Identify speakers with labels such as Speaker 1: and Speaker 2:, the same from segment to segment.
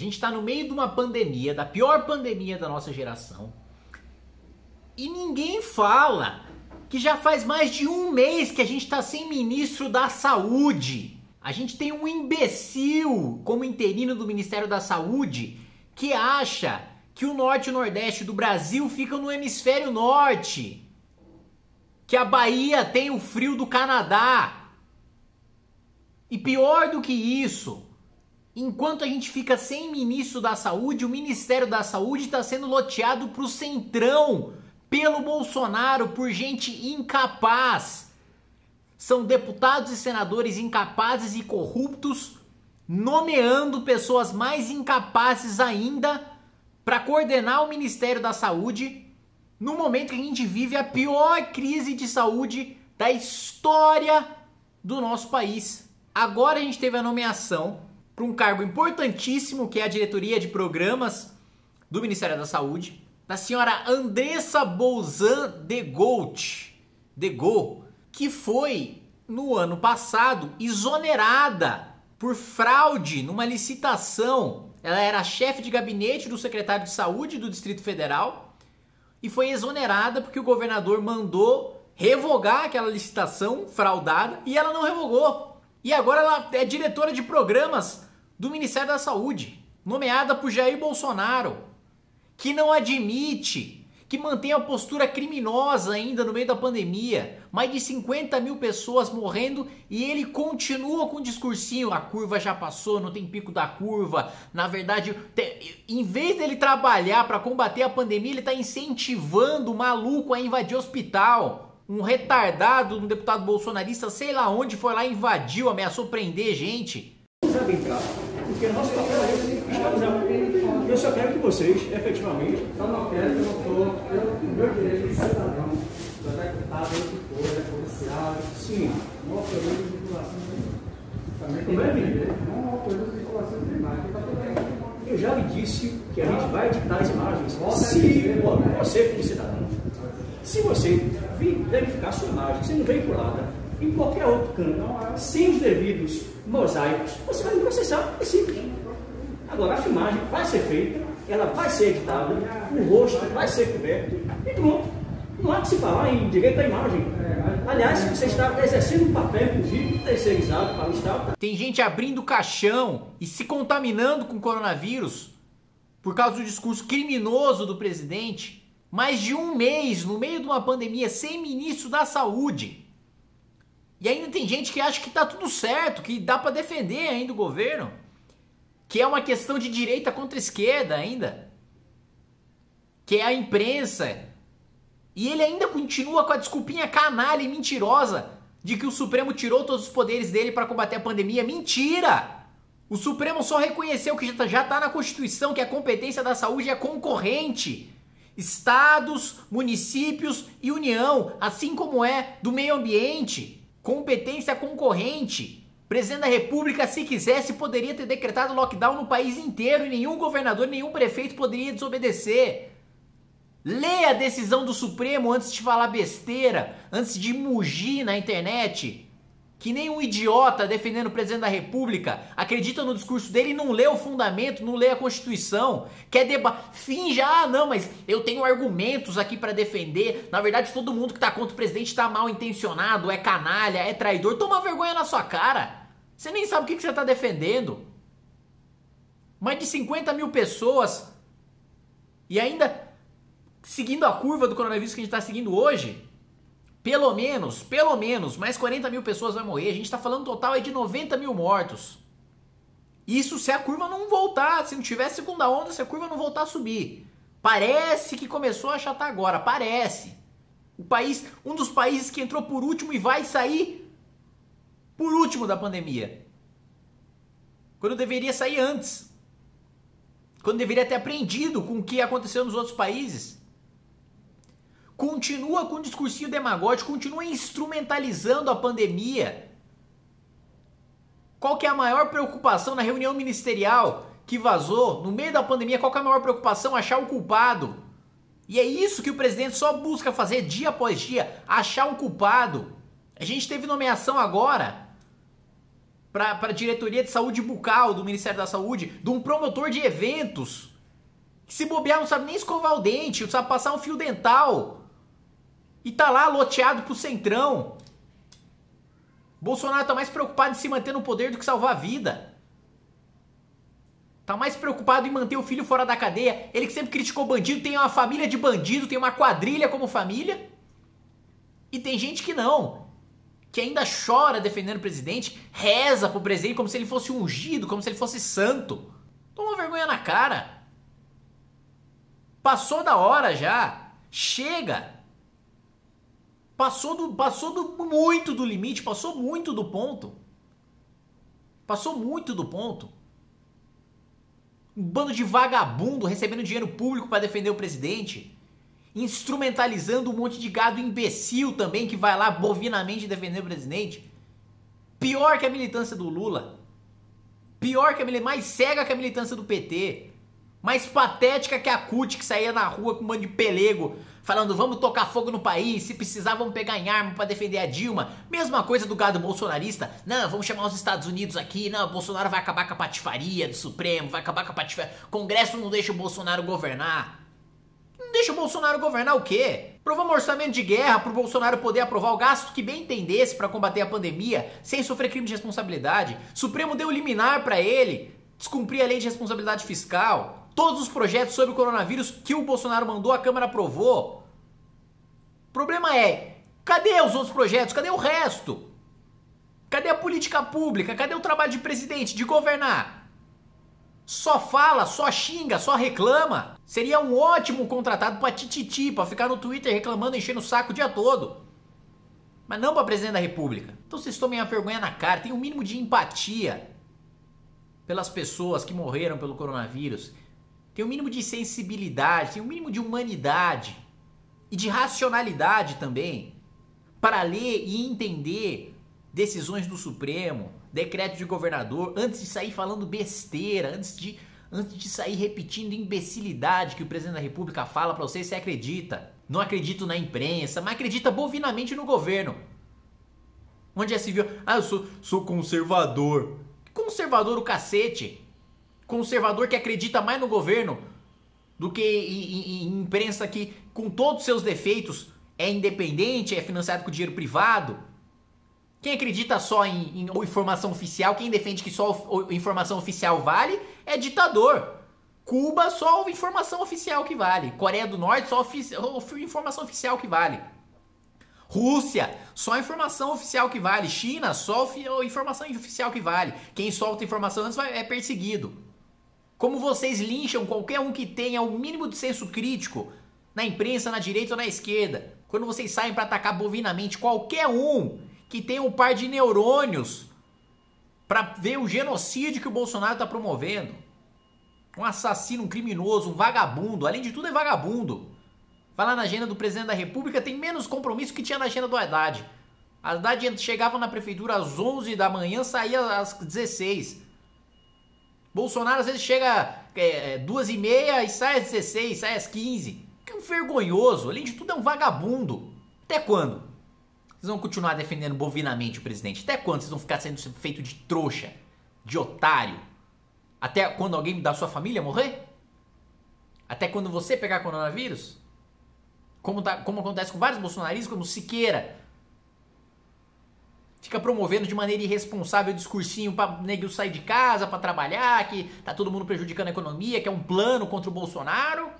Speaker 1: gente está no meio de uma pandemia, da pior pandemia da nossa geração. E ninguém fala que já faz mais de um mês que a gente está sem ministro da Saúde. A gente tem um imbecil como interino do Ministério da Saúde que acha que o norte e o nordeste do Brasil ficam no hemisfério norte. Que a Bahia tem o frio do Canadá. E pior do que isso, enquanto a gente fica sem ministro da Saúde, o Ministério da Saúde está sendo loteado para o Centrão, pelo Bolsonaro, por gente incapaz. São deputados e senadores incapazes e corruptos, nomeando pessoas mais incapazes ainda para coordenar o Ministério da Saúde, no momento que a gente vive a pior crise de saúde da história do nosso país. Agora a gente teve a nomeação para um cargo importantíssimo, que é a diretoria de programas do Ministério da Saúde, da senhora Andressa Bolzan de Gaulle, que foi, no ano passado, exonerada por fraude numa licitação. Ela era chefe de gabinete do secretário de Saúde do Distrito Federal e foi exonerada porque o governador mandou revogar aquela licitação fraudada e ela não revogou. E agora ela é diretora de programas do Ministério da Saúde, nomeada por Jair Bolsonaro, que não admite, que mantém a postura criminosa ainda no meio da pandemia. Mais de 50 mil pessoas morrendo e ele continua com o discursinho: a curva já passou, não tem pico da curva. Na verdade, em vez dele trabalhar para combater a pandemia, ele está incentivando o maluco a invadir o hospital. Um retardado, um deputado bolsonarista, sei lá onde, foi lá, invadiu, ameaçou prender gente.
Speaker 2: Sabem entrar, porque nosso papel é fiscalizar. Eu só quero que vocês, efetivamente...
Speaker 3: Só não quero que eu não estou pelo meu direito de cidadão, do deputado, do poder, policial.
Speaker 2: Sim.
Speaker 3: Não autorizo vinculação primária. Também
Speaker 2: Como é, menino?
Speaker 3: não autorizo vinculação primária.
Speaker 2: Eu já lhe disse que a gente vai editar as imagens. Você, como cidadão, se você verificar sua imagem sendo veiculada em qualquer outro canto, sem os devidos mosaicos, você vai me processar. É simples. Agora, a filmagem vai ser feita, ela vai ser editada, o rosto vai ser coberto e pronto. Não há que se falar em direito à imagem. Aliás, você está exercendo um papel, inclusive, terceirizado para o Estado.
Speaker 1: Tem gente abrindo caixão e se contaminando com coronavírus por causa do discurso criminoso do presidente. Mais de um mês, no meio de uma pandemia, sem ministro da Saúde. E ainda tem gente que acha que tá tudo certo, que dá para defender ainda o governo. Que é uma questão de direita contra esquerda ainda. Que é a imprensa. E ele ainda continua com a desculpinha canalha e mentirosa de que o Supremo tirou todos os poderes dele para combater a pandemia. Mentira! O Supremo só reconheceu que já está na Constituição que a competência da saúde é concorrente. Estados, municípios e União, assim como é do meio ambiente. Competência concorrente. O presidente da República, se quisesse, poderia ter decretado lockdown no país inteiro e nenhum governador, nenhum prefeito poderia desobedecer. Leia a decisão do Supremo antes de falar besteira, antes de mugir na internet. Que nem um idiota defendendo o presidente da República, acredita no discurso dele e não lê o fundamento, não lê a Constituição. Quer finja, não, mas eu tenho argumentos aqui para defender. Na verdade, todo mundo que tá contra o presidente está mal intencionado, é canalha, é traidor. Toma vergonha na sua cara. Você nem sabe o que você tá defendendo. Mais de 50 mil pessoas e ainda seguindo a curva do coronavírus que a gente tá seguindo hoje. Pelo menos, mais 40 mil pessoas vai morrer. A gente tá falando total aí de 90 mil mortos. Isso se a curva não voltar, se não tiver segunda onda, se a curva não voltar a subir. Parece que começou a achatar agora, parece. Um dos países que entrou por último e vai sair por último da pandemia. Quando deveria sair antes. Quando deveria ter aprendido com o que aconteceu nos outros países. Continua com o discursinho demagógico, continua instrumentalizando a pandemia. Qual que é a maior preocupação na reunião ministerial que vazou? No meio da pandemia, qual que é a maior preocupação? Achar o culpado. E é isso que o presidente só busca fazer dia após dia, achar um culpado. A gente teve nomeação agora para a diretoria de saúde bucal do Ministério da Saúde, de um promotor de eventos, que se bobear não sabe nem escovar o dente, não sabe passar um fio dental, e tá lá loteado pro centrão. Bolsonaro tá mais preocupado em se manter no poder do que salvar a vida. Tá mais preocupado em manter o filho fora da cadeia. Ele que sempre criticou bandido, tem uma família de bandido, tem uma quadrilha como família. E tem gente que não, que ainda chora defendendo o presidente, reza pro presidente como se ele fosse ungido, como se ele fosse santo. Toma vergonha na cara. Passou da hora já. Chega. Passou muito do limite, passou muito do ponto. Passou muito do ponto. Um bando de vagabundo recebendo dinheiro público para defender o presidente. Instrumentalizando um monte de gado imbecil também que vai lá bovinamente defender o presidente. Pior que a militância do Lula. Pior que a militância, mais cega que a militância do PT. Mais patética que a CUT que saía na rua com um bando de pelego falando vamos tocar fogo no país, se precisar vamos pegar em arma para defender a Dilma. Mesma coisa do gado bolsonarista. Não, vamos chamar os Estados Unidos aqui. Não, o Bolsonaro vai acabar com a patifaria do Supremo, vai acabar com a patifaria. O Congresso não deixa o Bolsonaro governar. Não deixa o Bolsonaro governar o quê? Aprovamos um orçamento de guerra pro Bolsonaro poder aprovar o gasto que bem entendesse para combater a pandemia sem sofrer crime de responsabilidade. Supremo deu liminar para ele descumprir a lei de responsabilidade fiscal. Todos os projetos sobre o coronavírus que o Bolsonaro mandou, a Câmara aprovou. O problema é, cadê os outros projetos? Cadê o resto? Cadê a política pública? Cadê o trabalho de presidente, de governar? Só fala, só xinga, só reclama. Seria um ótimo contratado pra tititi, pra ficar no Twitter reclamando, enchendo o saco o dia todo. Mas não pra presidente da República. Então vocês tomem a vergonha na cara, tem um mínimo de empatia pelas pessoas que morreram pelo coronavírus. Tem um mínimo de sensibilidade, tem um mínimo de humanidade e de racionalidade também para ler e entender decisões do Supremo, decreto de governador, antes de sair falando besteira, antes de sair repetindo imbecilidade que o presidente da República fala para você, você acredita. Não acredito na imprensa, mas acredita bovinamente no governo. Onde já se viu, eu sou conservador. Conservador o cacete. Conservador que acredita mais no governo do que em imprensa que, com todos os seus defeitos, é independente, é financiado com dinheiro privado. Quem acredita só em informação oficial, quem defende que só informação oficial vale, é ditador. Cuba, só informação oficial que vale. Coreia do Norte, só informação oficial que vale. Rússia, só informação oficial que vale. China, só informação oficial que vale. Quem solta informação antes é perseguido. Como vocês lincham qualquer um que tenha o mínimo de senso crítico na imprensa, na direita ou na esquerda. Quando vocês saem para atacar bovinamente qualquer um que tenha um par de neurônios para ver o genocídio que o Bolsonaro está promovendo. Um assassino, um criminoso, um vagabundo. Além de tudo é vagabundo. Vai lá na agenda do presidente da República, tem menos compromisso que tinha na agenda do Haddad. Haddad chegava na prefeitura às 11 da manhã, saía às 16. Bolsonaro às vezes chega 2h30 e sai às 16, sai às 15. Que um vergonhoso, além de tudo é um vagabundo. Até quando? Vocês vão continuar defendendo bovinamente o presidente? Até quando vocês vão ficar sendo feito de trouxa, de otário? Até quando alguém da sua família morrer? Até quando você pegar coronavírus? Como acontece com vários bolsonaristas, como Siqueira. Fica promovendo de maneira irresponsável o discursinho para nego sair de casa, para trabalhar, que tá todo mundo prejudicando a economia, que é um plano contra o Bolsonaro.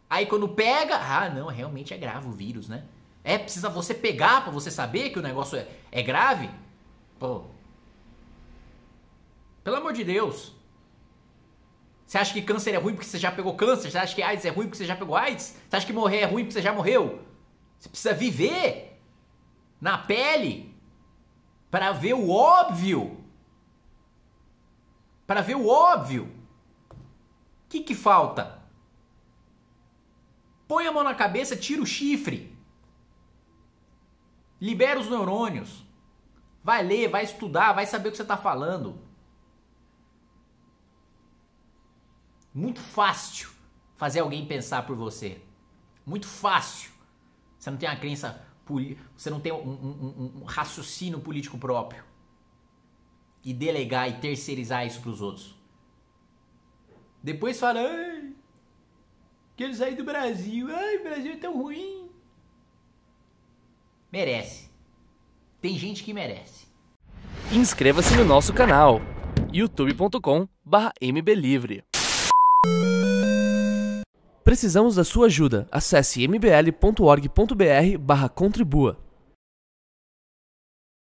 Speaker 1: Aí quando pega, não, realmente é grave o vírus, né? Precisa você pegar para você saber que o negócio é grave? Pô. Pelo amor de Deus. Você acha que câncer é ruim porque você já pegou câncer? Você acha que AIDS é ruim porque você já pegou AIDS? Você acha que morrer é ruim porque você já morreu? Você precisa viver na pele para ver o óbvio. Para ver o óbvio. O que falta? Põe a mão na cabeça, tira o chifre. Libera os neurônios. Vai ler, vai estudar, vai saber o que você está falando. Muito fácil fazer alguém pensar por você. Muito fácil. Você não tem uma crença, você não tem um raciocínio político próprio. e delegar e terceirizar isso pros outros. Depois fala, ai, quero sair do Brasil, ai, o Brasil é tão ruim. Merece. Tem gente que merece.
Speaker 4: Inscreva-se no nosso canal, youtube.com/mblivre. Precisamos da sua ajuda. Acesse mbl.org.br/contribua.